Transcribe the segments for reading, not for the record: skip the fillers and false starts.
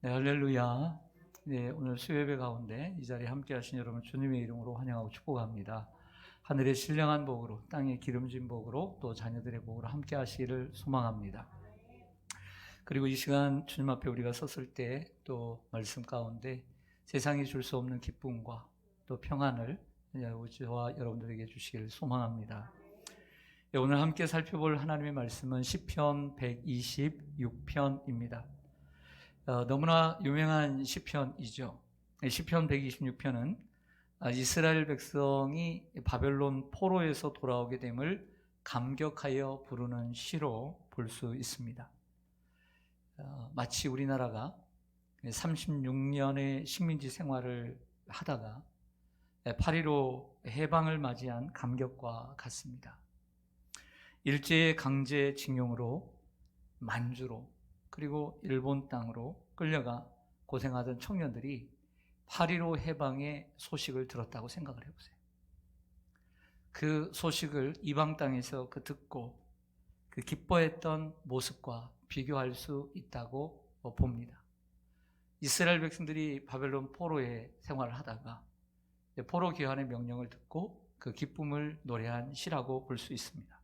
네, 할렐루야. 네, 오늘 수요예배 가운데 이 자리에 함께 하신 여러분 주님의 이름으로 환영하고 축복합니다. 하늘의 신령한 복으로, 땅의 기름진 복으로, 또 자녀들의 복으로 함께 하시기를 소망합니다. 그리고 이 시간 주님 앞에 우리가 섰을 때 또 말씀 가운데 세상이 줄 수 없는 기쁨과 또 평안을 저와 여러분들에게 주시기를 소망합니다. 네, 오늘 함께 살펴볼 하나님의 말씀은 시편 126편입니다. 너무나 유명한 시편이죠. 시편 126편은 이스라엘 백성이 바벨론 포로에서 돌아오게 됨을 감격하여 부르는 시로 볼 수 있습니다. 마치 우리나라가 36년의 식민지 생활을 하다가 8.15 해방을 맞이한 감격과 같습니다. 일제의 강제징용으로 만주로 그리고 일본 땅으로 끌려가 고생하던 청년들이 8.15 해방의 소식을 들었다고 생각을 해보세요. 그 소식을 이방 땅에서 듣고 그 기뻐했던 모습과 비교할 수 있다고 봅니다. 이스라엘 백성들이 바벨론 포로의 생활을 하다가 포로 귀환의 명령을 듣고 그 기쁨을 노래한 시라고 볼 수 있습니다.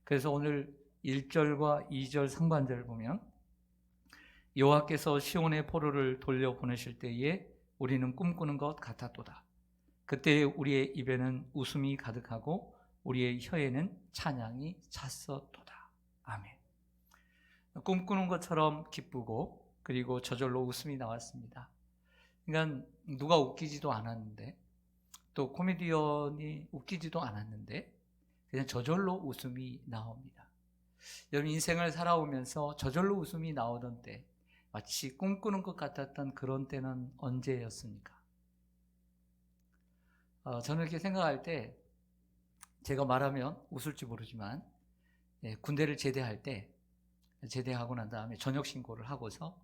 그래서 오늘 1절과 2절 상반절을 보면 여호와께서 시온의 포로를 돌려보내실 때에 우리는 꿈꾸는 것 같았도다. 그때 우리의 입에는 웃음이 가득하고 우리의 혀에는 찬양이 찼었도다. 아멘. 꿈꾸는 것처럼 기쁘고 그리고 저절로 웃음이 나왔습니다. 그러니까 누가 웃기지도 않았는데 또 코미디언이 웃기지도 않았는데 그냥 저절로 웃음이 나옵니다. 여러분 인생을 살아오면서 저절로 웃음이 나오던 때 마치 꿈꾸는 것 같았던 그런 때는 언제였습니까? 저는 이렇게 생각할 때 제가 말하면 웃을지 모르지만 군대를 제대하고 난 다음에 전역 신고를 하고서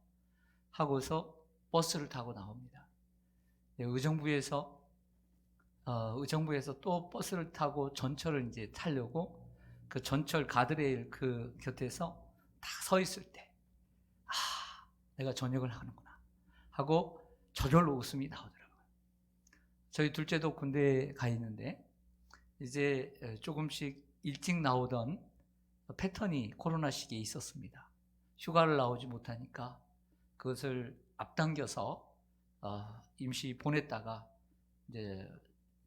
버스를 타고 나옵니다. 의정부에서 또 버스를 타고 전철을 이제 타려고 그 전철 가드레일 그 곁에서 딱 서 있을 때, 내가 전역을 하는구나 하고 저절로 웃음이 나오더라고요. 저희 둘째도 군대에 가 있는데 이제 조금씩 일찍 나오던 패턴이 코로나 시기에 있었습니다. 휴가를 나오지 못하니까 그것을 앞당겨서 임시 보냈다가 이제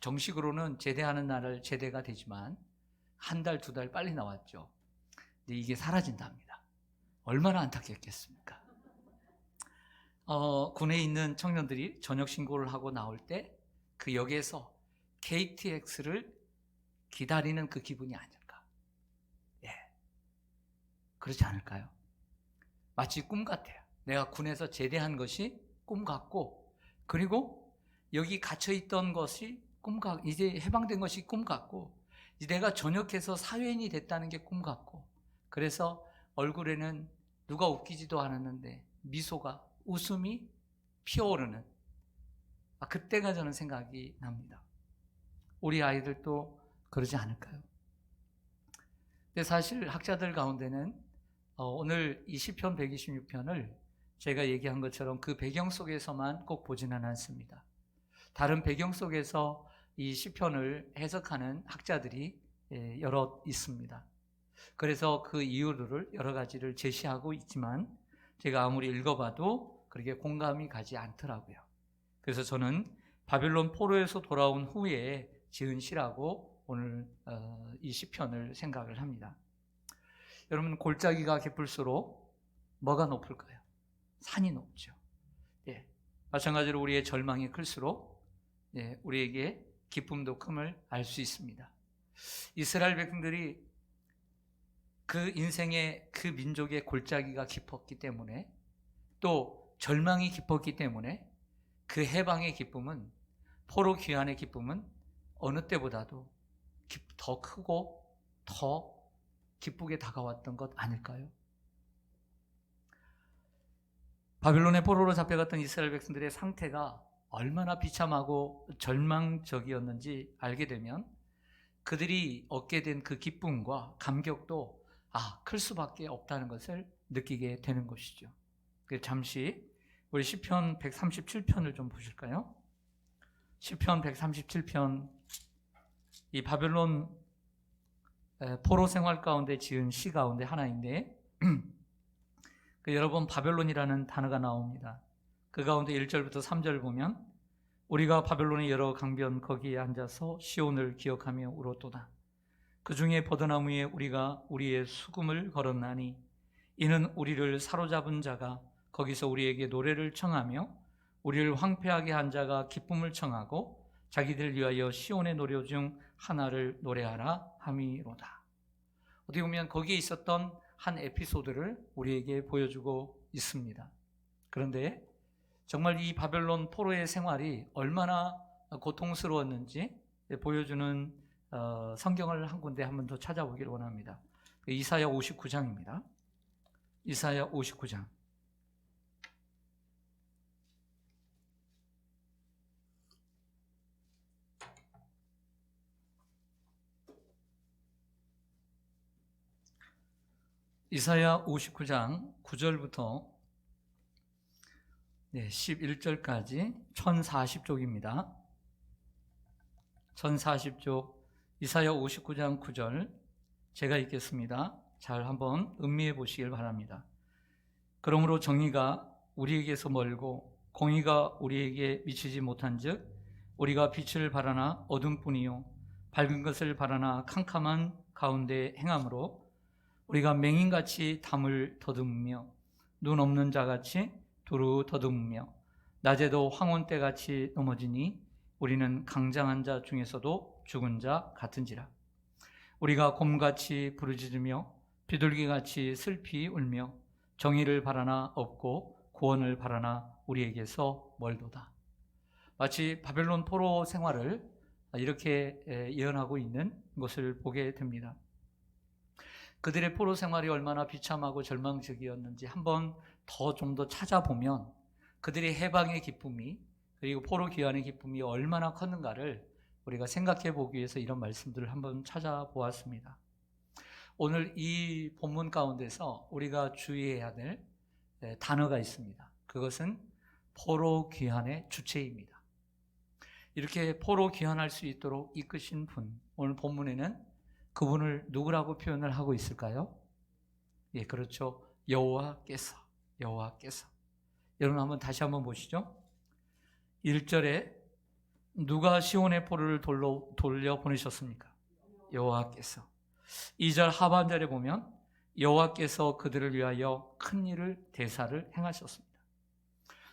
정식으로는 제대하는 날을 제대가 되지만 한 달, 두 달 빨리 나왔죠. 근데 이게 사라진답니다. 얼마나 안타깝겠습니까? 군에 있는 청년들이 전역 신고를 하고 나올 때 그 역에서 KTX를 기다리는 그 기분이 아닐까? 그렇지 않을까요? 마치 꿈 같아요. 내가 군에서 제대한 것이 꿈 같고, 그리고 여기 갇혀있던 것이 이제 해방된 것이 꿈 같고, 이제 내가 전역해서 사회인이 됐다는 게 꿈 같고, 그래서 얼굴에는 누가 웃기지도 않았는데 미소가, 웃음이 피어오르는 그때가 저는 생각이 납니다. 우리 아이들도 그러지 않을까요? 근데 사실 학자들 가운데는 오늘 이 시편 126편을 제가 얘기한 것처럼 그 배경 속에서만 꼭 보지는 않습니다. 다른 배경 속에서 이 시편을 해석하는 학자들이 여러 있습니다. 그래서 그 이유를 여러 가지를 제시하고 있지만 제가 아무리 읽어봐도 그렇게 공감이 가지 않더라고요. 그래서 저는 바벨론 포로에서 돌아온 후에 지은 시라고 오늘 이 시편을 생각을 합니다. 여러분 골짜기가 깊을수록 뭐가 높을까요? 산이 높죠. 마찬가지로 우리의 절망이 클수록 우리에게 기쁨도 큼을 알 수 있습니다. 이스라엘 백성들이 그 인생의 그 민족의 골짜기가 깊었기 때문에 또 절망이 깊었기 때문에 그 해방의 기쁨은 포로 귀환의 기쁨은 어느 때보다도 더 크고 더 기쁘게 다가왔던 것 아닐까요? 바벨론의 포로로 잡혀갔던 이스라엘 백성들의 상태가 얼마나 비참하고 절망적이었는지 알게 되면 그들이 얻게 된 그 기쁨과 감격도 클 수밖에 없다는 것을 느끼게 되는 것이죠. 잠시 우리 시편 137편을 좀 보실까요? 시편 137편, 이 바벨론 포로 생활 가운데 지은 시 가운데 하나인데 여러 번 바벨론이라는 단어가 나옵니다. 그 가운데 1절부터 3절 보면 우리가 바벨론의 여러 강변 거기에 앉아서 시온을 기억하며 울었도다. 그 중에 버드나무에 우리가 우리의 수금을 걸었나니 이는 우리를 사로잡은 자가 거기서 우리에게 노래를 청하며 우리를 황폐하게 한 자가 기쁨을 청하고 자기들 위하여 시온의 노래 중 하나를 노래하라 함이로다. 어떻게 보면 거기에 있었던 한 에피소드를 우리에게 보여주고 있습니다. 그런데 정말 이 바벨론 포로의 생활이 얼마나 고통스러웠는지 보여주는 성경을 한 군데 한 번 더 찾아보기를 원합니다. 이사야 59장입니다. 이사야 59장. 이사야 59장 9절부터 11절까지 1040쪽입니다. 1040쪽 이사야 59장 9절 제가 읽겠습니다. 잘 한번 음미해 보시길 바랍니다. 그러므로 정의가 우리에게서 멀고 공의가 우리에게 미치지 못한즉 우리가 빛을 바라나 어둠뿐이요 밝은 것을 바라나 캄캄한 가운데 행함으로 우리가 맹인같이 담을 더듬으며 눈 없는 자같이 두루 더듬으며 낮에도 황혼때같이 넘어지니 우리는 강장한 자 중에서도 죽은 자 같은지라. 우리가 곰같이 부르짖으며 비둘기같이 슬피 울며 정의를 바라나 없고 구원을 바라나 우리에게서 멀도다. 마치 바벨론 포로 생활을 이렇게 예언하고 있는 것을 보게 됩니다. 그들의 포로 생활이 얼마나 비참하고 절망적이었는지 한번 좀 더 찾아보면 그들의 해방의 기쁨이 그리고 포로 귀환의 기쁨이 얼마나 컸는가를 우리가 생각해 보기 위해서 이런 말씀들을 한번 찾아보았습니다. 오늘 이 본문 가운데서 우리가 주의해야 될 단어가 있습니다. 그것은 포로 귀환의 주체입니다. 이렇게 포로 귀환할 수 있도록 이끄신 분, 오늘 본문에는 그분을 누구라고 표현을 하고 있을까요? 예, 그렇죠. 여호와께서. 여러분 한번 다시 한번 보시죠. 1절에 누가 시온의 포로를 돌려 보내셨습니까? 여호와께서. 2절 하반절에 보면 여호와께서 그들을 위하여 큰 일을 대사를 행하셨습니다.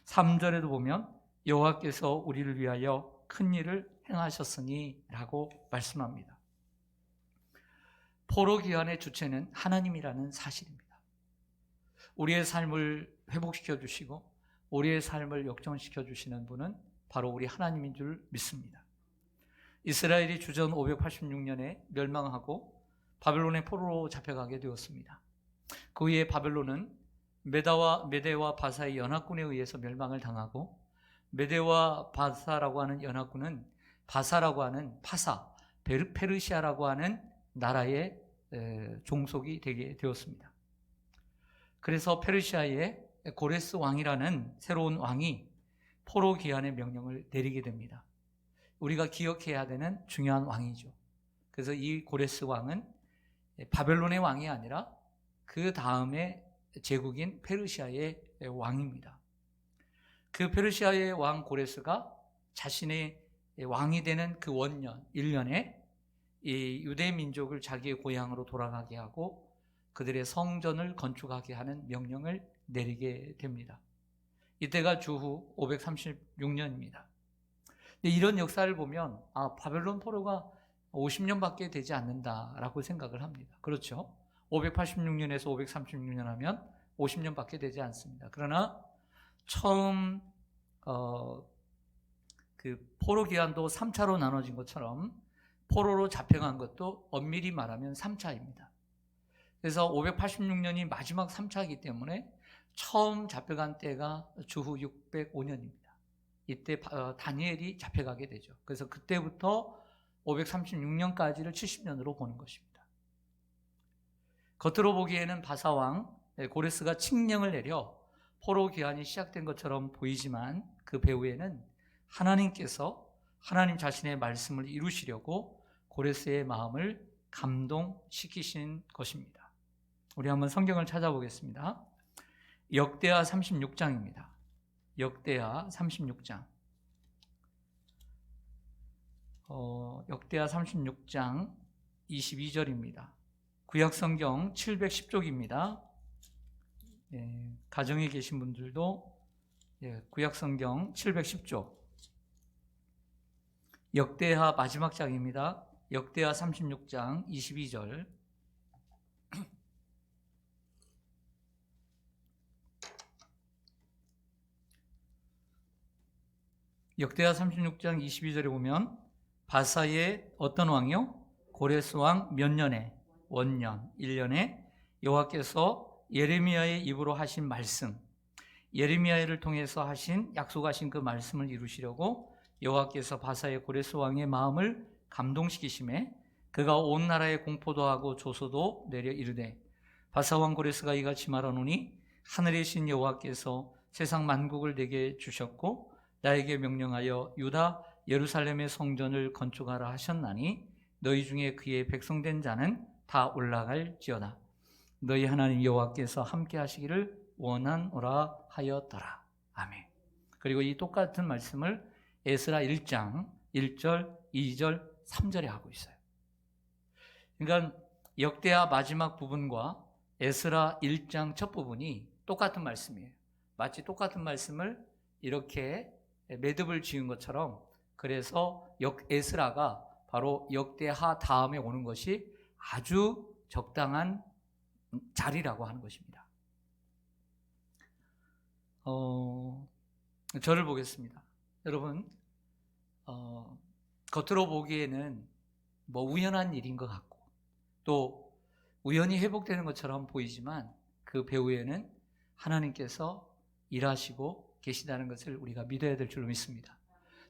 3절에도 보면 여호와께서 우리를 위하여 큰 일을 행하셨으니 라고 말씀합니다. 포로 귀환의 주체는 하나님이라는 사실입니다. 우리의 삶을 회복시켜 주시고 우리의 삶을 역전시켜 주시는 분은 바로 우리 하나님인 줄 믿습니다. 이스라엘이 주전 586년에 멸망하고 바벨론의 포로로 잡혀가게 되었습니다. 그 후에 바벨론은 메대와 바사의 연합군에 의해서 멸망을 당하고 메대와 바사라고 하는 연합군은 바사라고 하는 페르시아라고 하는 나라의 종속이 되게 되었습니다. 그래서 페르시아의 고레스 왕이라는 새로운 왕이 포로 귀환의 명령을 내리게 됩니다. 우리가 기억해야 되는 중요한 왕이죠. 그래서 이 고레스 왕은 바벨론의 왕이 아니라 그 다음에 제국인 페르시아의 왕입니다. 그 페르시아의 왕 고레스가 자신의 왕이 되는 그 원년 1년에 이 유대 민족을 자기의 고향으로 돌아가게 하고 그들의 성전을 건축하게 하는 명령을 내리게 됩니다. 이때가 주후 536년입니다. 이런 역사를 보면 바벨론 포로가 50년밖에 되지 않는다라고 생각을 합니다. 그렇죠? 586년에서 536년 하면 50년밖에 되지 않습니다. 그러나 처음 그 포로 기한도 3차로 나눠진 것처럼 포로로 잡혀간 것도 엄밀히 말하면 3차입니다. 그래서 586년이 마지막 3차이기 때문에 처음 잡혀간 때가 주후 605년입니다. 이때 다니엘이 잡혀가게 되죠. 그래서 그때부터 536년까지를 70년으로 보는 것입니다. 겉으로 보기에는 바사왕 고레스가 칙령을 내려 포로 귀환이 시작된 것처럼 보이지만 그 배후에는 하나님께서 하나님 자신의 말씀을 이루시려고 고레스의 마음을 감동시키신 것입니다. 우리 한번 성경을 찾아보겠습니다. 역대하 36장입니다. 역대하 36장. 역대하 36장 22절입니다. 구약성경 710쪽입니다. 가정에 계신 분들도 구약성경 710쪽. 역대하 마지막 장입니다. 역대하 36장 22절. 역대하 36장 22절에 보면 바사의 어떤 왕이요? 고레스 왕 몇 년에? 원년, 1년에 여호와께서 예레미야의 입으로 하신 말씀, 예레미야를 통해서 하신 약속하신 그 말씀을 이루시려고 여호와께서 바사의 고레스 왕의 마음을 감동시키심에 그가 온 나라에 공포도 하고 조소도 내려 이르되 바사 왕 고레스가 이같이 말하노니 하늘의 신 여호와께서 세상 만국을 내게 주셨고 나에게 명령하여 유다 예루살렘의 성전을 건축하라 하셨나니 너희 중에 그의 백성된 자는 다 올라갈지어다. 너희 하나님 여호와께서 함께 하시기를 원하노라 하였더라. 아멘. 그리고 이 똑같은 말씀을 에스라 1장 1절, 2절, 3절에 하고 있어요. 그러니까 역대하 마지막 부분과 에스라 1장 첫 부분이 똑같은 말씀이에요. 마치 똑같은 말씀을 이렇게 매듭을 지은 것처럼, 그래서 에스라가 바로 역대하 다음에 오는 것이 아주 적당한 자리라고 하는 것입니다. 저를 보겠습니다. 여러분, 겉으로 보기에는 뭐 우연한 일인 것 같고 또 우연히 회복되는 것처럼 보이지만 그 배후에는 하나님께서 일하시고 계시다는 것을 우리가 믿어야 될 줄로 믿습니다.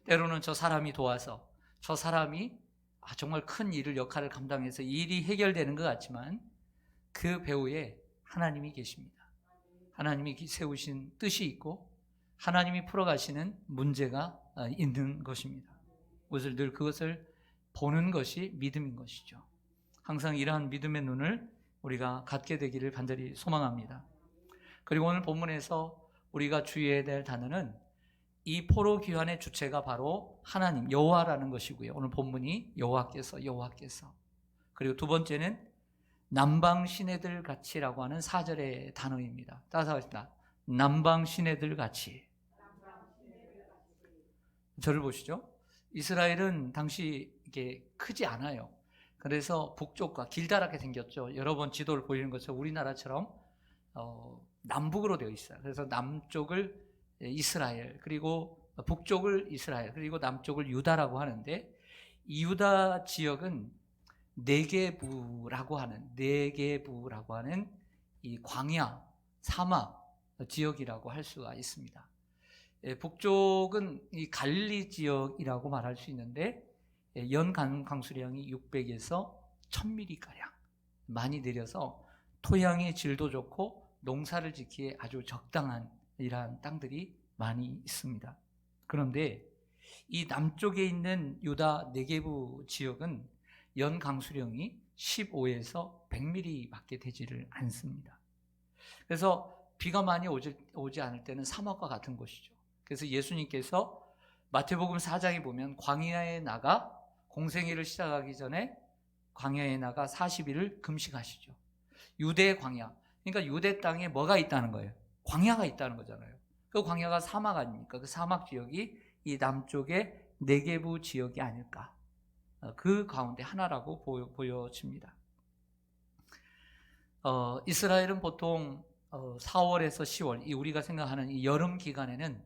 때로는 저 사람이 도와서 저 사람이 정말 큰 역할을 감당해서 일이 해결되는 것 같지만 그 배후에 하나님이 계십니다. 하나님이 세우신 뜻이 있고 하나님이 풀어가시는 문제가 있는 것입니다. 그것을 보는 것이 믿음인 것이죠. 항상 이러한 믿음의 눈을 우리가 갖게 되기를 간절히 소망합니다. 그리고 오늘 본문에서 우리가 주의해야 될 단어는 이 포로 귀환의 주체가 바로 하나님 여호와라는 것이고요. 오늘 본문이 여호와께서. 그리고 두 번째는 남방 시내들 같이라고 하는 4절의 단어입니다. 따라서 하겠습니다. 남방 시내들 같이. 저를 보시죠. 이스라엘은 당시 이게 크지 않아요. 그래서 북쪽과 길다랗게 생겼죠. 여러 번 지도를 보이는 것처럼 우리나라처럼 남북으로 되어 있어요. 그래서 남쪽을 이스라엘, 그리고 북쪽을 이스라엘, 그리고 남쪽을 유다라고 하는데, 이 유다 지역은 네게부라고 하는 이 광야, 사막 지역이라고 할 수가 있습니다. 북쪽은 이 갈릴리 지역이라고 말할 수 있는데 연 강수량이 600에서 1000mm가량 많이 내려서 토양의 질도 좋고 농사를 짓기에 아주 적당한 이러한 땅들이 많이 있습니다. 그런데 이 남쪽에 있는 유다 네게부 지역은 연 강수량이 15에서 100mm밖에 되지를 않습니다. 그래서 비가 많이 오지 않을 때는 사막과 같은 곳이죠. 그래서 예수님께서 마태복음 4장에 보면 광야에 나가 공생애를 시작하기 전에 광야에 나가 40일을 금식하시죠. 유대 광야, 그러니까 유대 땅에 뭐가 있다는 거예요? 광야가 있다는 거잖아요. 그 광야가 사막 아닙니까? 그 사막 지역이 이 남쪽의 네게부 지역이 아닐까. 그 가운데 하나라고 보여집니다. 이스라엘은 보통 4월에서 10월, 이 우리가 생각하는 이 여름 기간에는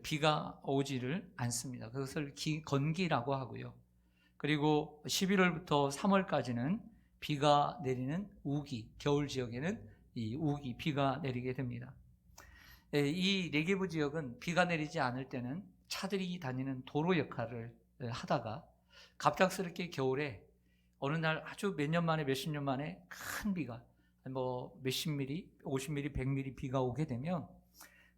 비가 오지를 않습니다. 그것을 건기라고 하고요. 그리고 11월부터 3월까지는 비가 내리는 우기, 겨울 지역에는 이 우기, 비가 내리게 됩니다. 이 네게부 지역은 비가 내리지 않을 때는 차들이 다니는 도로 역할을 하다가 갑작스럽게 겨울에 어느 날 아주 몇십 년 만에 큰 비가 뭐 몇십 미리, 50mm, 100mm 비가 오게 되면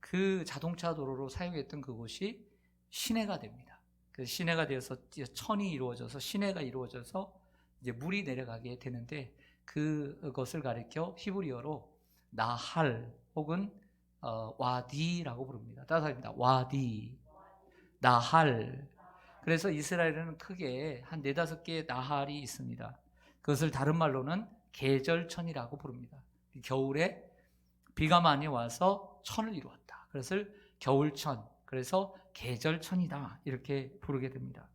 그 자동차 도로로 사용했던 그곳이 시내가 됩니다. 그래서 시내가 되어서 천이 이루어져서 시내가 이루어져서 이제 물이 내려가게 되는데 그것을 가리켜 히브리어로 나할 혹은 와디라고 부릅니다. 따라합니다. 와디, 나할. 그래서 이스라엘에는 크게 한 4-5개의 나할이 있습니다. 그것을 다른 말로는 계절천이라고 부릅니다. 겨울에 비가 많이 와서 천을 이루었다. 그것을 겨울천, 그래서 계절천이다 이렇게 부르게 됩니다.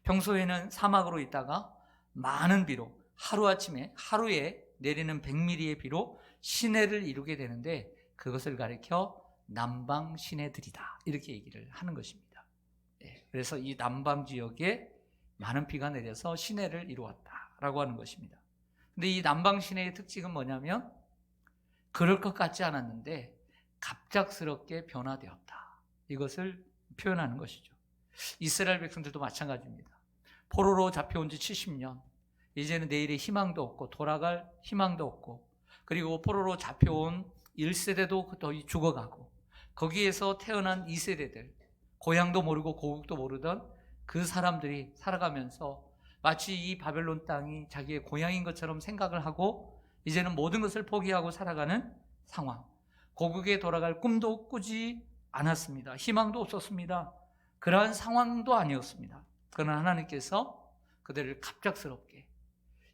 평소에는 사막으로 있다가 많은 비로 하루에 내리는 100mm의 비로 시내를 이루게 되는데 그것을 가리켜 남방 시내들이다 이렇게 얘기를 하는 것입니다. 그래서 이 남방 지역에 많은 비가 내려서 시내를 이루었다라고 하는 것입니다. 근데 이 남방 시내의 특징은 뭐냐면 그럴 것 같지 않았는데 갑작스럽게 변화되었다. 이것을 표현하는 것이죠. 이스라엘 백성들도 마찬가지입니다. 포로로 잡혀온 지 70년, 이제는 내일의 희망도 없고 돌아갈 희망도 없고, 그리고 포로로 잡혀온 1세대도 거의 죽어가고, 거기에서 태어난 2세대들, 고향도 모르고 고국도 모르던 그 사람들이 살아가면서 마치 이 바벨론 땅이 자기의 고향인 것처럼 생각을 하고 이제는 모든 것을 포기하고 살아가는 상황. 고국에 돌아갈 꿈도 꾸지 않았습니다. 희망도 없었습니다. 그러한 상황도 아니었습니다. 그러나 하나님께서 그들을 갑작스럽게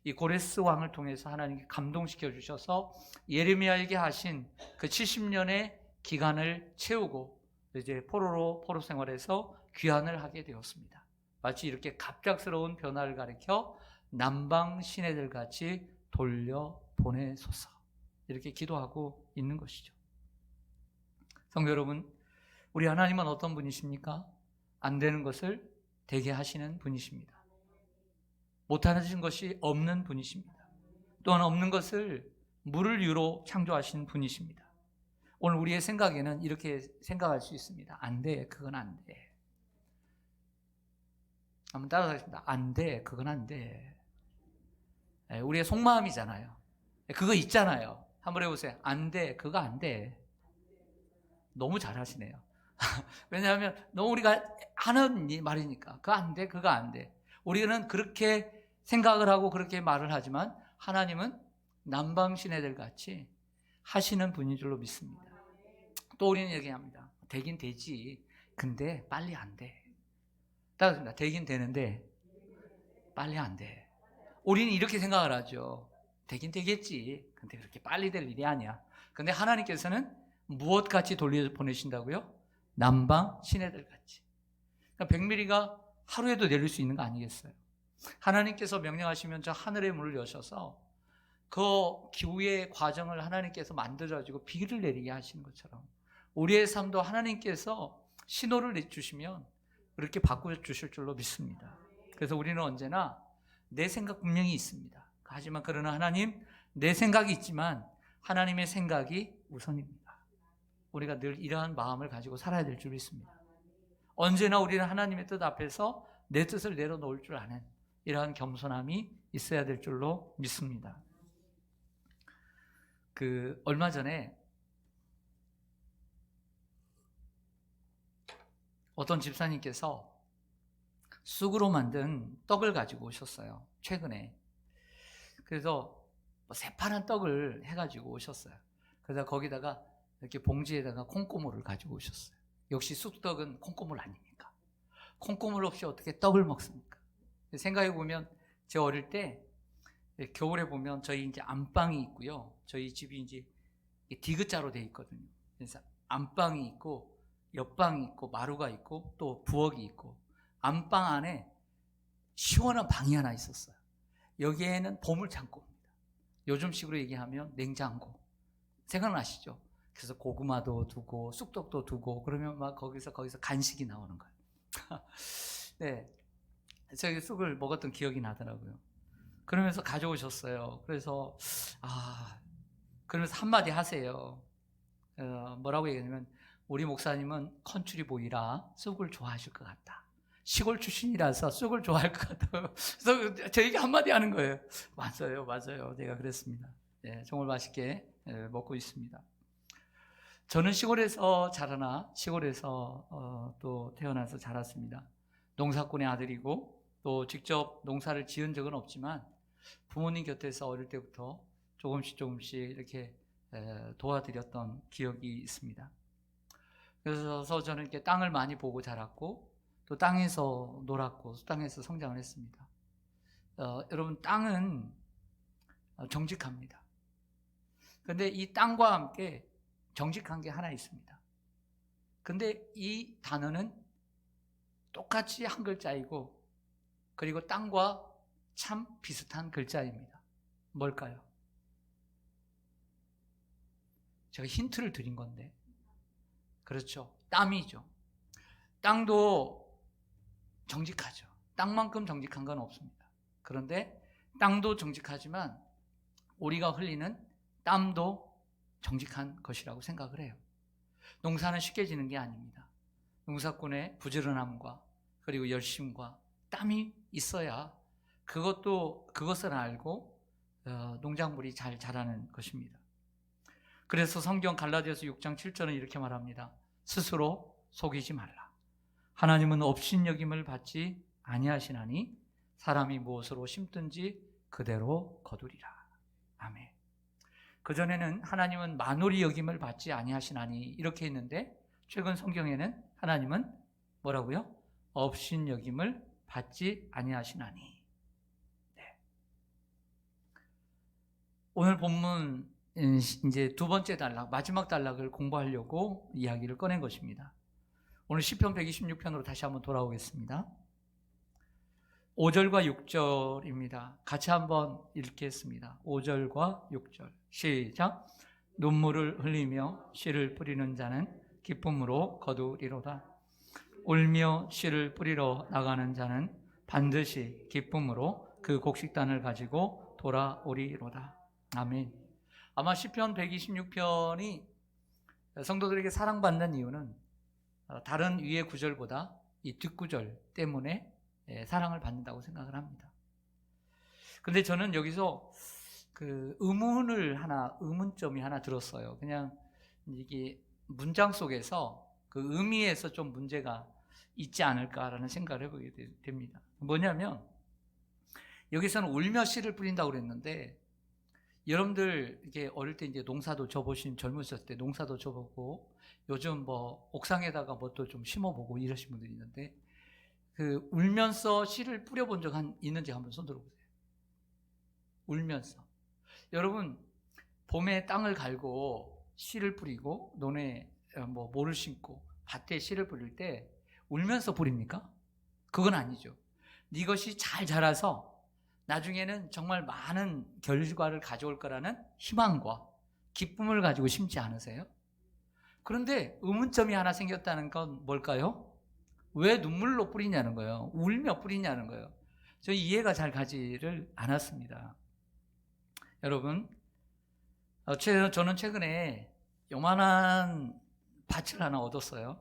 이 고레스 왕을 통해서 하나님께 감동시켜 주셔서 예레미야에게 하신 그 70년의 기간을 채우고 이제 포로 생활에서 귀환을 하게 되었습니다. 마치 이렇게 갑작스러운 변화를 가리켜 남방 시내들 같이 돌려 보내소서 이렇게 기도하고 있는 것이죠. 성도 여러분, 우리 하나님은 어떤 분이십니까? 안 되는 것을 되게 하시는 분이십니다. 못하신 것이 없는 분이십니다. 또한 없는 것을 물을 유로 창조하신 분이십니다. 오늘 우리의 생각에는 이렇게 생각할 수 있습니다. 안 돼, 그건 안 돼. 한번 따라하겠습니다. 안 돼, 그건 안 돼. 우리의 속마음이잖아요. 그거 있잖아요. 한번 해보세요. 안 돼, 그거 안 돼. 너무 잘하시네요. 왜냐하면 너무 우리가 하는 말이니까. 그거 안 돼, 그거 안 돼. 우리는 그렇게 생각을 하고 그렇게 말을 하지만 하나님은 남방시내들 같이 하시는 분인 줄로 믿습니다. 또 우리는 얘기합니다. 되긴 되지. 근데 빨리 안 돼. 따라합니다. 되긴 되는데 빨리 안 돼. 우리는 이렇게 생각을 하죠. 되긴 되겠지. 근데 그렇게 빨리 될 일이 아니야. 근데 하나님께서는 무엇같이 돌려보내신다고요? 남방 시내들 같이. 그러니까 100mm가 하루에도 내릴 수 있는 거 아니겠어요? 하나님께서 명령하시면 저 하늘의 문을 여셔서 그 기후의 과정을 하나님께서 만들어가지고 비를 내리게 하시는 것처럼 우리의 삶도 하나님께서 신호를 내주시면 그렇게 바꿔주실 줄로 믿습니다. 그래서 우리는 언제나 내 생각 분명히 있습니다. 하지만 그러나 하나님, 내 생각이 있지만 하나님의 생각이 우선입니다. 우리가 늘 이러한 마음을 가지고 살아야 될 줄 믿습니다. 언제나 우리는 하나님의 뜻 앞에서 내 뜻을 내려놓을 줄 아는 이러한 겸손함이 있어야 될 줄로 믿습니다. 얼마 전에 어떤 집사님께서 쑥으로 만든 떡을 가지고 오셨어요. 최근에. 그래서 새파란 떡을 해가지고 오셨어요. 그래서 거기다가 이렇게 봉지에다가 콩고물을 가지고 오셨어요. 역시 쑥떡은 콩고물 아닙니까? 콩고물 없이 어떻게 떡을 먹습니까? 생각해보면 제 어릴 때 겨울에 보면 저희 이제 안방이 있고요. 저희 집이 이제 디귿자로 돼 있거든요. 그래서 안방이 있고 옆방이 있고 마루가 있고 또 부엌이 있고 안방 안에 시원한 방이 하나 있었어요. 여기에는 보물창고입니다. 요즘식으로 얘기하면 냉장고. 생각나시죠? 그래서 고구마도 두고 쑥떡도 두고 그러면 막 거기서 간식이 나오는 거예요. 네, 저기 쑥을 먹었던 기억이 나더라고요. 그러면서 가져오셨어요. 그래서 그러면서 한마디 하세요. 뭐라고 얘기하냐면 우리 목사님은 컨츄리 보이라 쑥을 좋아하실 것 같다. 시골 출신이라서 쑥을 좋아할 것 같아요. 그래서 저에게 한마디 하는 거예요. 맞아요. 제가 그랬습니다. 네, 정말 맛있게 먹고 있습니다. 저는 시골에서 자라나 시골에서 또 태어나서 자랐습니다. 농사꾼의 아들이고 또 직접 농사를 지은 적은 없지만 부모님 곁에서 어릴 때부터 조금씩 이렇게 도와드렸던 기억이 있습니다. 그래서 저는 이렇게 땅을 많이 보고 자랐고 또 땅에서 놀았고 땅에서 성장을 했습니다. 여러분, 땅은 정직합니다. 그런데 이 땅과 함께 정직한 게 하나 있습니다. 근데 이 단어는 똑같이 한 글자이고 그리고 땅과 참 비슷한 글자입니다. 뭘까요? 제가 힌트를 드린 건데, 그렇죠. 땀이죠. 땅도 정직하죠. 땅만큼 정직한 건 없습니다. 그런데 땅도 정직하지만 우리가 흘리는 땀도 정직한 것이라고 생각을 해요. 농사는 쉽게 지는 게 아닙니다. 농사꾼의 부지런함과 그리고 열심과 땀이 있어야 그것을 알고 농작물이 잘 자라는 것입니다. 그래서 성경 갈라디아서 6장 7절은 이렇게 말합니다. 스스로 속이지 말라. 하나님은 업신여김을 받지 아니하시나니 사람이 무엇으로 심든지 그대로 거두리라. 아멘. 그전에는 하나님은 만홀히 여김을 받지 아니하시나니 이렇게 했는데 최근 성경에는 하나님은 뭐라고요? 업신여김을 받지 아니하시나니. 네. 오늘 본문 이제 두 번째 단락, 마지막 단락을 공부하려고 이야기를 꺼낸 것입니다. 오늘 시편 126편으로 다시 한번 돌아오겠습니다. 5절과 6절입니다. 같이 한번 읽겠습니다. 5절과 6절 시작. 눈물을 흘리며 씨를 뿌리는 자는 기쁨으로 거두리로다. 울며 씨를 뿌리러 나가는 자는 반드시 기쁨으로 그 곡식단을 가지고 돌아오리로다. 아멘. 아마 시편 126편이 성도들에게 사랑받는 이유는 다른 위의 구절보다 이 뒷구절 때문에 사랑을 받는다고 생각을 합니다. 그런데 저는 여기서 그 의문점이 하나 들었어요. 그냥 이게 문장 속에서 그 의미에서 좀 문제가 있지 않을까라는 생각을 해보게 됩니다. 뭐냐면 여기서는 울며 씨를 뿌린다고 그랬는데 여러분들 이렇게 어릴 때 이제 농사도 져보신 젊으셨을 때 농사도 져보고 요즘 뭐 옥상에다가 뭣도 좀 심어보고 이러신 분들이 있는데 그 울면서 씨를 뿌려본 적 있는지 한번 손 들어보세요. 울면서. 여러분 봄에 땅을 갈고 씨를 뿌리고 논에 뭐 모를 심고 밭에 씨를 뿌릴 때 울면서 뿌립니까? 그건 아니죠. 이것이 잘 자라서 나중에는 정말 많은 결과를 가져올 거라는 희망과 기쁨을 가지고 심지 않으세요? 그런데 의문점이 하나 생겼다는 건 뭘까요? 왜 눈물로 뿌리냐는 거예요. 울며 뿌리냐는 거예요. 저 이해가 잘 가지를 않았습니다. 여러분, 저는 최근에 요만한 밭을 하나 얻었어요.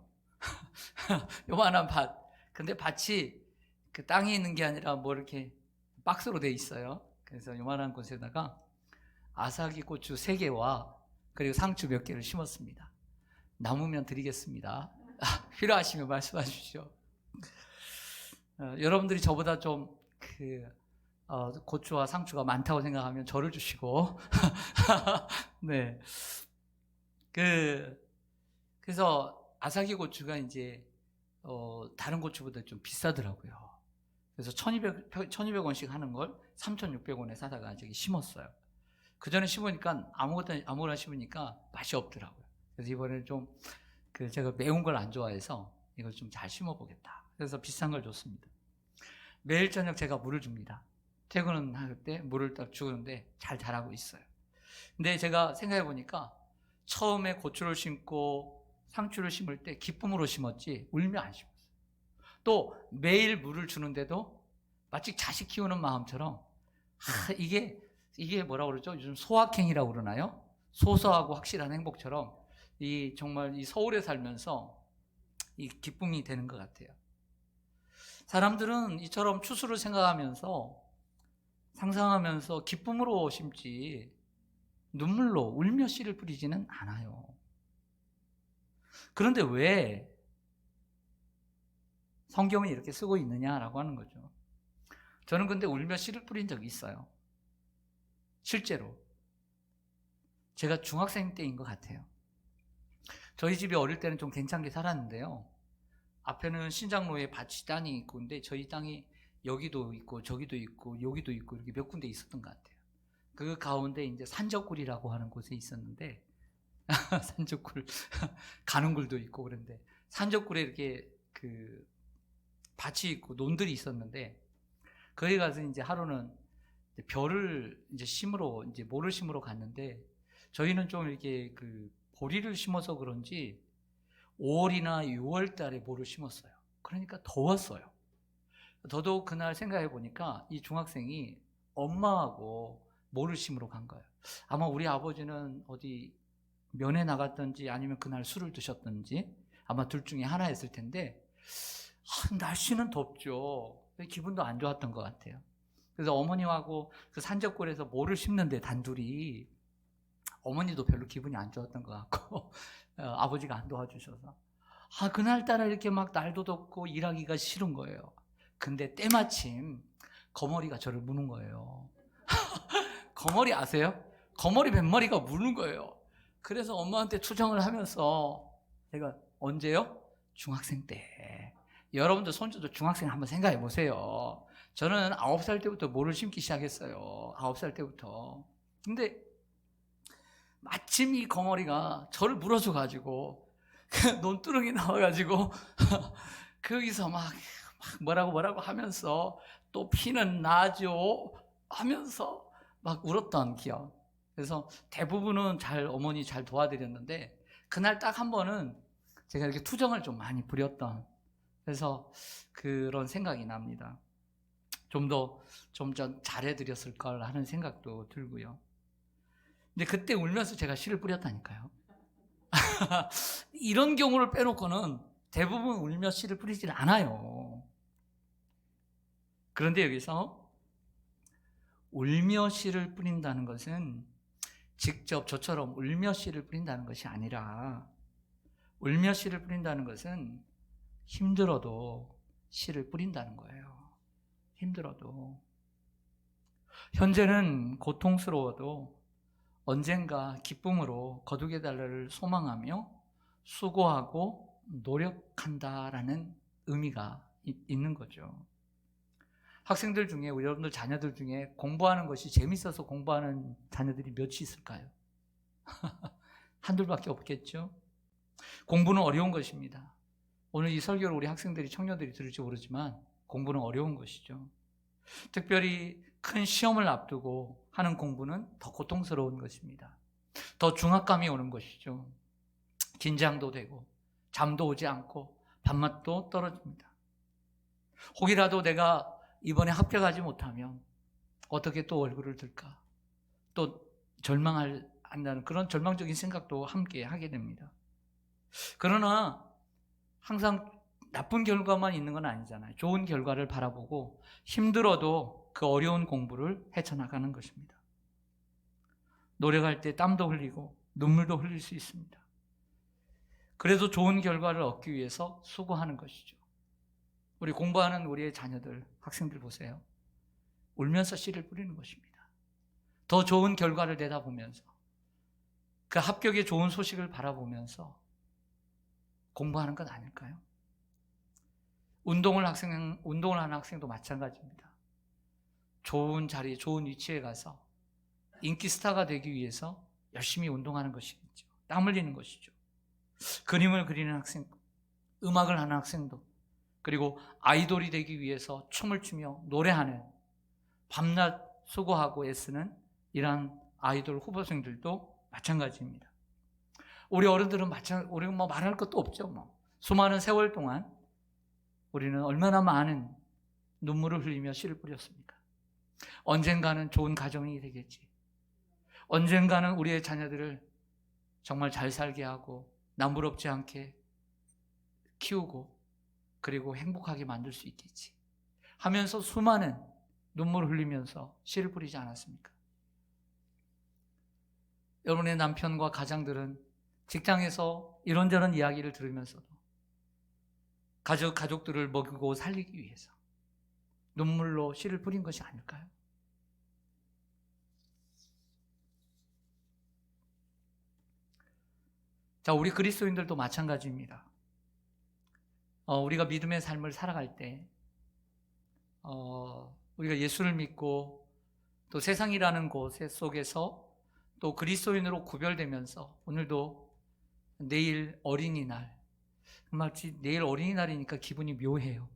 요만한 밭. 근데 밭이 그 땅에 있는 게 아니라 뭐 이렇게 박스로 돼 있어요. 그래서 요만한 곳에다가 아삭이 고추 3개와 그리고 상추 몇 개를 심었습니다. 남으면 드리겠습니다. 필요하시면 말씀해 주십시오. 여러분들이 저보다 좀 고추와 상추가 많다고 생각하면 저를 주시고 네. 그래서 아삭이 고추가 이제 다른 고추보다 좀 비싸더라고요. 그래서 1200원씩 하는 걸 3600원에 사다가 저기 심었어요. 그 전에 심으니까 아무거나 심으니까 맛이 없더라고요. 그래서 이번에는 좀 제가 매운 걸 안 좋아해서 이걸 좀 잘 심어보겠다. 그래서 비싼 걸 줬습니다. 매일 저녁 제가 물을 줍니다. 퇴근할 때 물을 딱 주는데 잘 자라고 있어요. 근데 제가 생각해 보니까 처음에 고추를 심고 상추를 심을 때 기쁨으로 심었지 울며 안 심었어요. 또 매일 물을 주는데도 마치 자식 키우는 마음처럼 이게 뭐라고 그러죠? 요즘 소확행이라고 그러나요? 소소하고 확실한 행복처럼 정말 이 서울에 살면서 이 기쁨이 되는 것 같아요. 사람들은 이처럼 추수를 생각하면서 상상하면서 기쁨으로 심지 눈물로 울며 씨를 뿌리지는 않아요. 그런데 왜 성경은 이렇게 쓰고 있느냐라고 하는 거죠. 저는 근데 울며 씨를 뿌린 적이 있어요. 실제로. 제가 중학생 때인 것 같아요. 저희 집이 어릴 때는 좀 괜찮게 살았는데요. 앞에는 신장로에 밭이 땅이 있고, 근데 저희 땅이 여기도 있고 저기도 있고 여기도 있고 이렇게 몇 군데 있었던 것 같아요. 그 가운데 이제 산적굴이라고 하는 곳에 있었는데 산적굴 가는 굴도 있고 그런데 산적굴에 이렇게 그 밭이 있고 논들이 있었는데 거기 가서 이제 하루는 벼를 이제 심으러 이제 모를 심으러 갔는데 저희는 좀 이렇게 그 보리를 심어서 그런지 5월이나 6월 달에 모를 심었어요. 그러니까 더웠어요. 더더욱 그날 생각해 보니까 이 중학생이 엄마하고 모를 심으러 간 거예요. 아마 우리 아버지는 어디 면회 나갔든지 아니면 그날 술을 드셨든지 아마 둘 중에 하나였을 텐데 날씨는 덥죠. 기분도 안 좋았던 것 같아요. 그래서 어머니하고 그 산적골에서 모를 심는데 단둘이 어머니도 별로 기분이 안 좋았던 것 같고 아버지가 안 도와주셔서 그날따라 이렇게 막 날도 덥고 일하기가 싫은 거예요. 근데 때마침 거머리가 저를 무는 거예요. 거머리 아세요? 거머리 뱃머리가 무는 거예요. 그래서 엄마한테 투정을 하면서 제가 언제요? 중학생 때. 여러분들 손주도 중학생 한번 생각해 보세요. 저는 9살 때부터 모를 심기 시작했어요. 9살 때부터. 근데 마침 이 거머리가 저를 물어줘가지고 논두렁이 나와가지고 거기서 막 뭐라고 하면서 또 피는 나죠 하면서 막 울었던 기억. 그래서 대부분은 어머니 잘 도와드렸는데 그날 딱 한 번은 제가 이렇게 투정을 좀 많이 부렸던, 그래서 그런 생각이 납니다. 좀 더 잘해드렸을 걸 하는 생각도 들고요. 근데 그때 울면서 제가 씨를 뿌렸다니까요. 이런 경우를 빼놓고는 대부분 울며 씨를 뿌리질 않아요. 그런데 여기서 울며 씨를 뿌린다는 것은 직접 저처럼 울며 씨를 뿌린다는 것이 아니라 울며 씨를 뿌린다는 것은 힘들어도 씨를 뿌린다는 거예요. 힘들어도. 현재는 고통스러워도 언젠가 기쁨으로 거두게 달라를 소망하며 수고하고 노력한다라는 의미가 있는 거죠. 학생들 중에, 우리 여러분들 자녀들 중에 공부하는 것이 재밌어서 공부하는 자녀들이 몇이 있을까요? 한둘밖에 없겠죠. 공부는 어려운 것입니다. 오늘 이 설교를 우리 학생들이, 청년들이 들을지 모르지만 공부는 어려운 것이죠. 특별히 큰 시험을 앞두고 하는 공부는 더 고통스러운 것입니다. 더 중압감이 오는 것이죠. 긴장도 되고 잠도 오지 않고 밥맛도 떨어집니다. 혹이라도 내가 이번에 합격하지 못하면 어떻게 또 얼굴을 들까? 또 절망한다는 그런 절망적인 생각도 함께 하게 됩니다. 그러나 항상 나쁜 결과만 있는 건 아니잖아요. 좋은 결과를 바라보고 힘들어도 그 어려운 공부를 헤쳐나가는 것입니다. 노력할 때 땀도 흘리고 눈물도 흘릴 수 있습니다. 그래도 좋은 결과를 얻기 위해서 수고하는 것이죠. 우리 공부하는 우리의 자녀들, 학생들 보세요. 울면서 씨를 뿌리는 것입니다. 더 좋은 결과를 내다보면서 그 합격의 좋은 소식을 바라보면서 공부하는 것 아닐까요? 운동을 하는 학생도 마찬가지입니다. 좋은 자리, 좋은 위치에 가서 인기 스타가 되기 위해서 열심히 운동하는 것이겠죠. 땀 흘리는 것이죠. 그림을 그리는 학생, 음악을 하는 학생도, 그리고 아이돌이 되기 위해서 춤을 추며 노래하는, 밤낮 수고하고 애쓰는 이러한 아이돌 후보생들도 마찬가지입니다. 우리 어른들은 우리는 말할 것도 없죠. 수많은 세월 동안 우리는 얼마나 많은 눈물을 흘리며 씨를 뿌렸습니까? 언젠가는 좋은 가정이 되겠지. 언젠가는 우리의 자녀들을 정말 잘 살게 하고 남부럽지 않게 키우고 그리고 행복하게 만들 수 있겠지 하면서 수많은 눈물을 흘리면서 씨를 뿌리지 않았습니까? 여러분의 남편과 가장들은 직장에서 이런저런 이야기를 들으면서도 가족들을 먹이고 살리기 위해서 눈물로 씨를 뿌린 것이 아닐까요? 자, 우리 그리스도인들도 마찬가지입니다. 우리가 믿음의 삶을 살아갈 때 우리가 예수를 믿고 또 세상이라는 곳 속에서 또 그리스도인으로 구별되면서 오늘도 내일 어린이날, 마치 내일 어린이날이니까 기분이 묘해요.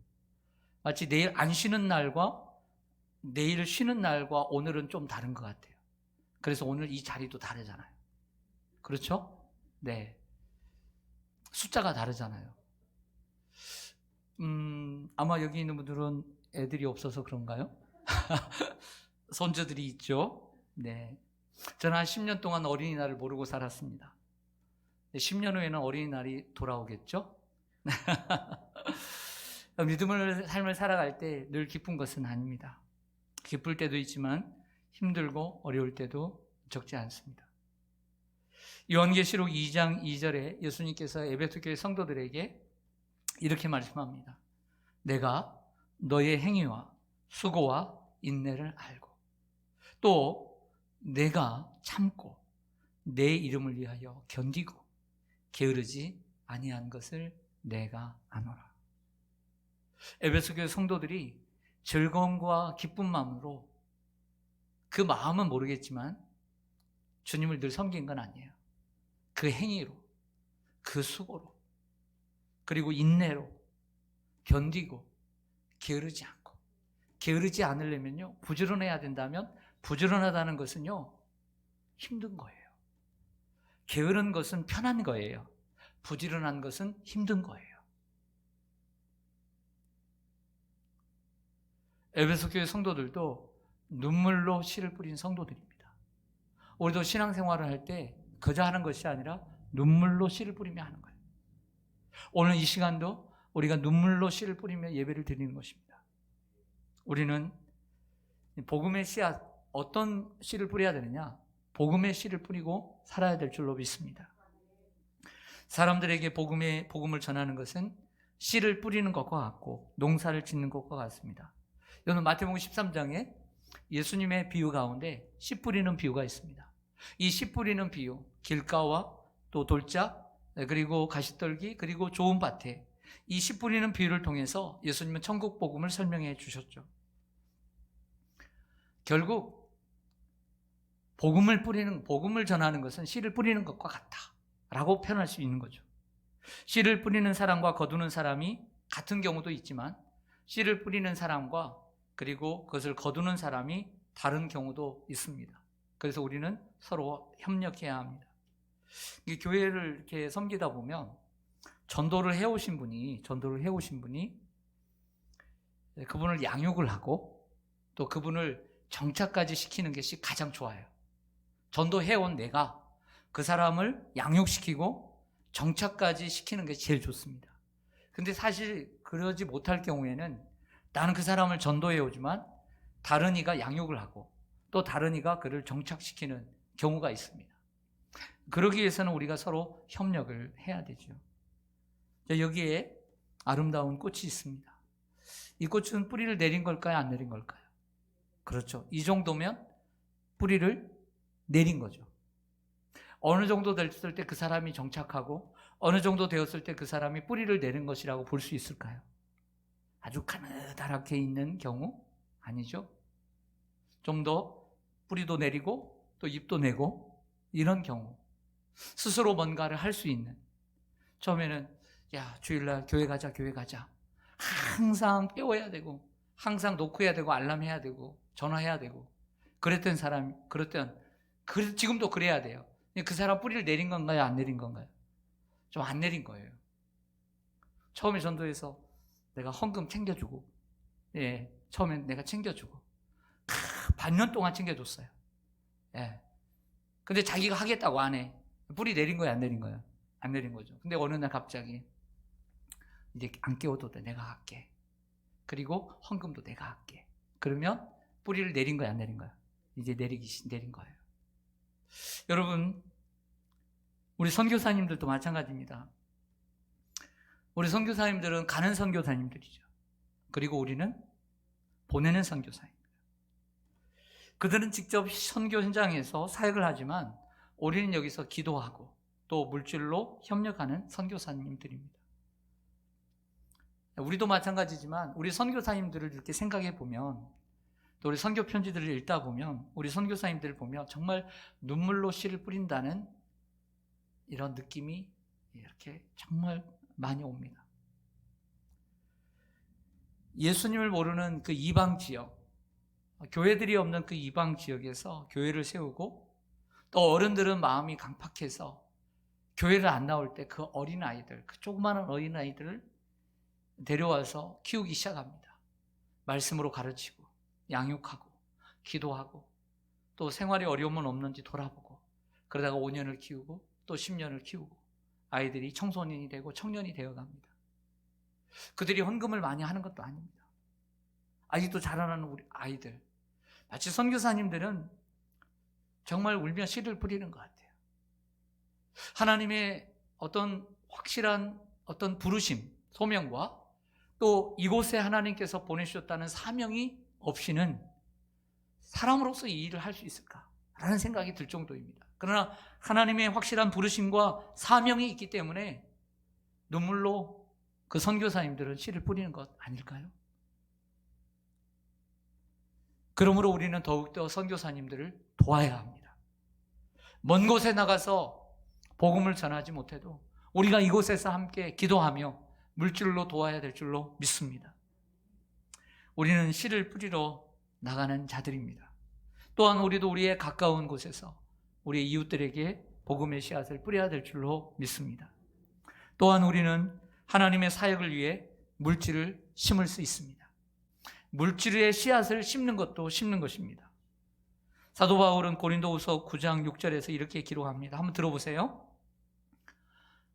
마치 내일 안 쉬는 날과 내일 쉬는 날과 오늘은 좀 다른 것 같아요. 그래서 오늘 이 자리도 다르잖아요. 그렇죠? 네. 숫자가 다르잖아요. 아마 여기 있는 분들은 애들이 없어서 그런가요? 손주들이 있죠? 네. 저는 한 10년 동안 어린이날을 모르고 살았습니다. 10년 후에는 어린이날이 돌아오겠죠? 믿음의 삶을 살아갈 때 늘 기쁜 것은 아닙니다. 기쁠 때도 있지만 힘들고 어려울 때도 적지 않습니다. 요한계시록 2장 2절에 예수님께서 에베소 교회 성도들에게 이렇게 말씀합니다. 내가 너의 행위와 수고와 인내를 알고 또 내가 참고 내 이름을 위하여 견디고 게으르지 아니한 것을 내가 아노라. 에베소 교회 성도들이 즐거움과 기쁜 마음으로 그 마음은 모르겠지만 주님을 늘 섬긴 건 아니에요. 그 행위로, 그 수고로, 그리고 인내로 견디고 게으르지 않고, 게으르지 않으려면요, 부지런해야 된다면 부지런하다는 것은요, 힘든 거예요. 게으른 것은 편한 거예요. 부지런한 것은 힘든 거예요. 에베소 교회 성도들도 눈물로 씨를 뿌린 성도들입니다. 우리도 신앙생활을 할 때 그저 하는 것이 아니라 눈물로 씨를 뿌리며 하는 거예요. 오늘 이 시간도 우리가 눈물로 씨를 뿌리며 예배를 드리는 것입니다. 우리는 복음의 씨앗, 어떤 씨를 뿌려야 되느냐? 복음의 씨를 뿌리고 살아야 될 줄로 믿습니다. 사람들에게 복음을 전하는 것은 씨를 뿌리는 것과 같고 농사를 짓는 것과 같습니다. 여러분 마태복음 13장에 예수님의 비유 가운데 씨 뿌리는 비유가 있습니다. 이 씨 뿌리는 비유, 길가와 또 돌짝, 그리고 가시떨기, 그리고 좋은 밭에 이 씨 뿌리는 비유를 통해서 예수님은 천국 복음을 설명해 주셨죠. 결국 복음을 전하는 것은 씨를 뿌리는 것과 같다라고 표현할 수 있는 거죠. 씨를 뿌리는 사람과 거두는 사람이 같은 경우도 있지만 씨를 뿌리는 사람과 그리고 그것을 거두는 사람이 다른 경우도 있습니다. 그래서 우리는 서로 협력해야 합니다. 교회를 이렇게 섬기다 보면 전도를 해오신 분이 그분을 양육을 하고 또 그분을 정착까지 시키는 것이 가장 좋아요. 전도해온 내가 그 사람을 양육시키고 정착까지 시키는 게 제일 좋습니다. 근데 사실 그러지 못할 경우에는 나는 그 사람을 전도해오지만 다른 이가 양육을 하고 또 다른 이가 그를 정착시키는 경우가 있습니다. 그러기 위해서는 우리가 서로 협력을 해야 되죠. 여기에 아름다운 꽃이 있습니다. 이 꽃은 뿌리를 내린 걸까요? 안 내린 걸까요? 그렇죠. 이 정도면 뿌리를 내린 거죠. 어느 정도 됐을 때 그 사람이 정착하고 어느 정도 되었을 때 그 사람이 뿌리를 내린 것이라고 볼 수 있을까요? 아주 가느다랗게 있는 경우? 아니죠. 좀 더 뿌리도 내리고 또 잎도 내고 이런 경우 스스로 뭔가를 할 수 있는, 처음에는 야 주일날 교회 가자 항상 깨워야 되고 항상 노크해야 되고 알람해야 되고 전화해야 되고 그랬던 사람이 지금도 그래야 돼요. 그 사람 뿌리를 내린 건가요? 안 내린 건가요? 좀 안 내린 거예요. 처음에 전도해서 내가 헌금 챙겨주고, 처음엔 내가 챙겨주고 반년 동안 챙겨줬어요. 근데 자기가 하겠다고 안 해. 뿌리 내린 거야, 안 내린 거야? 안 내린 거죠. 근데 어느 날 갑자기 이제 안 깨워도 돼, 내가 할게. 그리고 헌금도 내가 할게. 그러면 뿌리를 내린 거야, 안 내린 거야? 이제 내린 거예요. 여러분, 우리 선교사님들도 마찬가지입니다. 우리 선교사님들은 가는 선교사님들이죠. 그리고 우리는 보내는 선교사님. 그들은 직접 선교 현장에서 사역을 하지만 우리는 여기서 기도하고 또 물질로 협력하는 선교사님들입니다. 우리도 마찬가지지만 우리 선교사님들을 이렇게 생각해 보면, 또 우리 선교 편지들을 읽다 보면 우리 선교사님들을 보면 정말 눈물로 씨를 뿌린다는 이런 느낌이 이렇게 정말 많이 옵니다. 예수님을 모르는 그 이방 지역, 교회들이 없는 그 이방 지역에서 교회를 세우고, 또 어른들은 마음이 강팍해서 교회를 안 나올 때 그 어린아이들, 그 조그마한 어린아이들을 데려와서 키우기 시작합니다. 말씀으로 가르치고 양육하고 기도하고 또 생활에 어려움은 없는지 돌아보고, 그러다가 5년을 키우고 또 10년을 키우고 아이들이 청소년이 되고 청년이 되어갑니다. 그들이 헌금을 많이 하는 것도 아닙니다. 아직도 자라나는 우리 아이들, 마치 선교사님들은 정말 울며 씨를 뿌리는 것 같아요. 하나님의 어떤 확실한 어떤 부르심, 소명과 또 이곳에 하나님께서 보내주셨다는 사명이 없이는 사람으로서 이 일을 할 수 있을까라는 생각이 들 정도입니다. 그러나 하나님의 확실한 부르심과 사명이 있기 때문에 눈물로 그 선교사님들은 씨를 뿌리는 것 아닐까요? 그러므로 우리는 더욱더 선교사님들을 도와야 합니다. 먼 곳에 나가서 복음을 전하지 못해도 우리가 이곳에서 함께 기도하며 물질로 도와야 될 줄로 믿습니다. 우리는 씨를 뿌리러 나가는 자들입니다. 또한 우리도 우리의 가까운 곳에서 우리의 이웃들에게 복음의 씨앗을 뿌려야 될 줄로 믿습니다. 또한 우리는 하나님의 사역을 위해 물질을 심을 수 있습니다. 물질의 씨앗을 심는 것도 심는 것입니다. 사도 바울은 고린도후서 9장 6절에서 이렇게 기록합니다. 한번 들어보세요.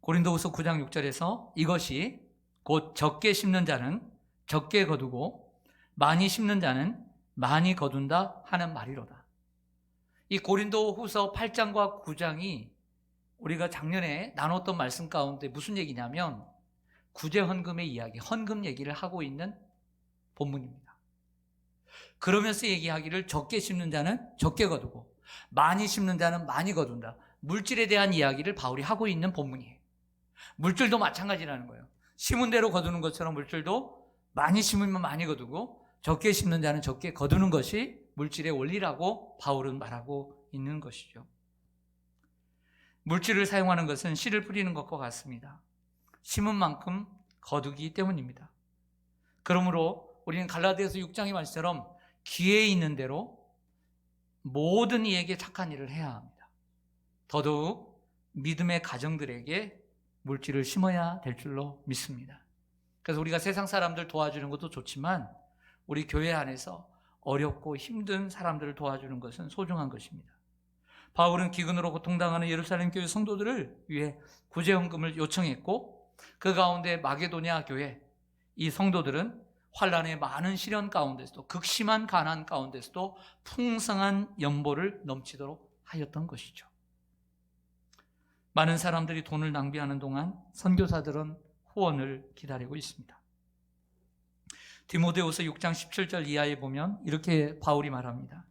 고린도후서 9장 6절에서 이것이 곧 적게 심는 자는 적게 거두고 많이 심는 자는 많이 거둔다 하는 말이로다. 이 고린도후서 8장과 9장이 우리가 작년에 나눴던 말씀 가운데 무슨 얘기냐면 구제 헌금의 이야기, 헌금 얘기를 하고 있는 본문입니다. 그러면서 얘기하기를 적게 심는 자는 적게 거두고 많이 심는 자는 많이 거둔다. 물질에 대한 이야기를 바울이 하고 있는 본문이에요. 물질도 마찬가지라는 거예요. 심은 대로 거두는 것처럼 물질도 많이 심으면 많이 거두고 적게 심는 자는 적게 거두는 것이 물질의 원리라고 바울은 말하고 있는 것이죠. 물질을 사용하는 것은 씨를 뿌리는 것과 같습니다. 심은 만큼 거두기 때문입니다. 그러므로 우리는 갈라디아서 6장의 말씀처럼 기회 있는 대로 모든 이에게 착한 일을 해야 합니다. 더더욱 믿음의 가정들에게 물질을 심어야 될 줄로 믿습니다. 그래서 우리가 세상 사람들 도와주는 것도 좋지만 우리 교회 안에서 어렵고 힘든 사람들을 도와주는 것은 소중한 것입니다. 바울은 기근으로 고통당하는 예루살렘 교회 성도들을 위해 구제헌금을 요청했고, 그 가운데 마게도냐 교회 이 성도들은 환란의 많은 시련 가운데서도, 극심한 가난 가운데서도 풍성한 연보를 넘치도록 하였던 것이죠. 많은 사람들이 돈을 낭비하는 동안 선교사들은 후원을 기다리고 있습니다. 디모데후서 6장 17절 이하에 보면 이렇게 바울이 말합니다.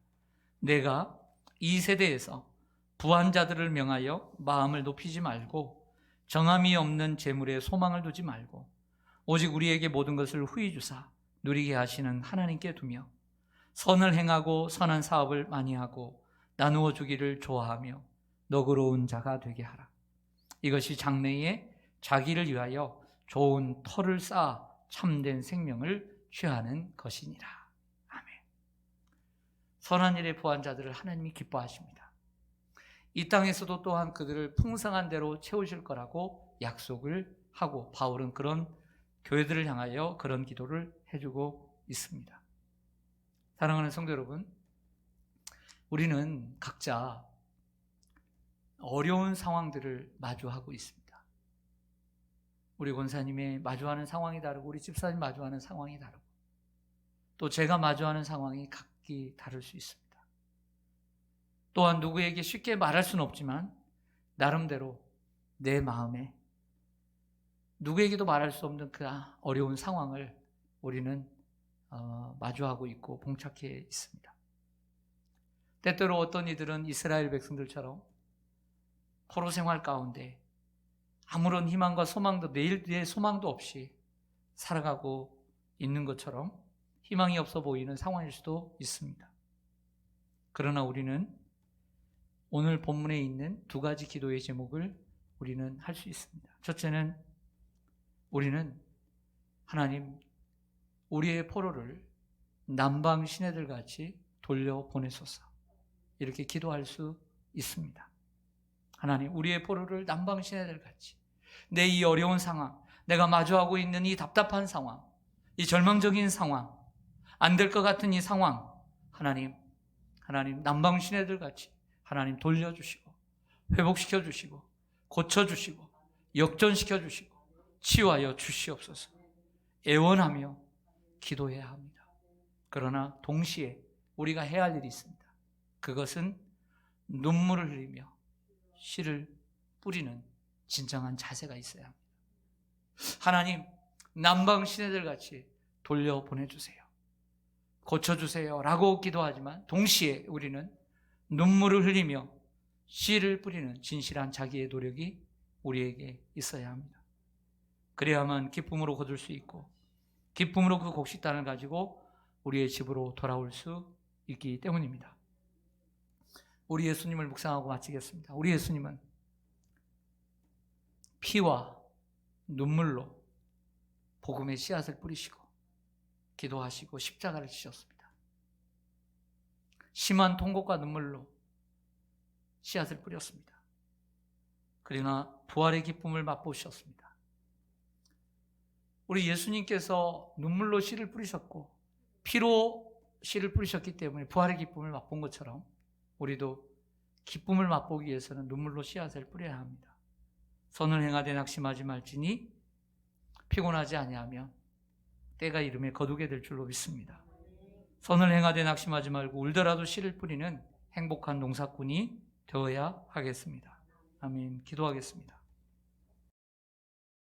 내가 이 세대에서 부한 자들을 명하여 마음을 높이지 말고 정함이 없는 재물에 소망을 두지 말고 오직 우리에게 모든 것을 후히 주사 누리게 하시는 하나님께 두며 선을 행하고 선한 사업을 많이 하고 나누어 주기를 좋아하며 너그러운 자가 되게 하라. 이것이 장래에 자기를 위하여 좋은 터를 쌓아 참된 생명을 취하는 것이니라. 아멘. 선한 일에 부한 자들을 하나님이 기뻐하십니다. 이 땅에서도 또한 그들을 풍성한 대로 채우실 거라고 약속을 하고 바울은 그런 교회들을 향하여 그런 기도를 해주고 있습니다. 사랑하는 성도 여러분, 우리는 각자 어려운 상황들을 마주하고 있습니다. 우리 권사님의 마주하는 상황이 다르고 우리 집사님 마주하는 상황이 다르고 또 제가 마주하는 상황이 각기 다를 수 있습니다. 또한 누구에게 쉽게 말할 수는 없지만 나름대로 내 마음에 누구에게도 말할 수 없는 그 어려운 상황을 우리는 마주하고 있고 봉착해 있습니다. 때때로 어떤 이들은 이스라엘 백성들처럼 포로 생활 가운데 아무런 희망과 소망도 내일 소망도 없이 살아가고 있는 것처럼 희망이 없어 보이는 상황일 수도 있습니다. 그러나 우리는 오늘 본문에 있는 두 가지 기도의 제목을 우리는 할 수 있습니다. 첫째는 우리는 하나님 우리의 포로를 남방 시내들 같이 돌려보내소서 이렇게 기도할 수 있습니다. 하나님 우리의 포로를 남방 시내들 같이 내 이 어려운 상황, 내가 마주하고 있는 이 답답한 상황, 이 절망적인 상황, 안 될 것 같은 이 상황, 하나님 남방 시내들 같이 하나님 돌려주시고 회복시켜 주시고 고쳐주시고 역전시켜 주시고 치유하여 주시옵소서. 애원하며 기도해야 합니다. 그러나 동시에 우리가 해야 할 일이 있습니다. 그것은 눈물을 흘리며 씨를 뿌리는 진정한 자세가 있어야 합니다. 하나님 남방 시내들 같이 돌려보내주세요. 고쳐주세요 라고 기도하지만 동시에 우리는 눈물을 흘리며 씨를 뿌리는 진실한 자기의 노력이 우리에게 있어야 합니다. 그래야만 기쁨으로 거둘 수 있고 기쁨으로 그 곡식단을 가지고 우리의 집으로 돌아올 수 있기 때문입니다. 우리 예수님을 묵상하고 마치겠습니다. 우리 예수님은 피와 눈물로 복음의 씨앗을 뿌리시고 기도하시고 십자가를 지셨습니다. 심한 통곡과 눈물로 씨앗을 뿌렸습니다. 그러나 부활의 기쁨을 맛보셨습니다. 우리 예수님께서 눈물로 씨를 뿌리셨고 피로 씨를 뿌리셨기 때문에 부활의 기쁨을 맛본 것처럼 우리도 기쁨을 맛보기 위해서는 눈물로 씨앗을 뿌려야 합니다. 선을 행하되 낙심하지 말지니 피곤하지 아니하면 때가 이름에 거두게 될 줄로 믿습니다. 선을 행하되 낙심하지 말고 울더라도 씨를 뿌리는 행복한 농사꾼이 되어야 하겠습니다. 아멘. 기도하겠습니다.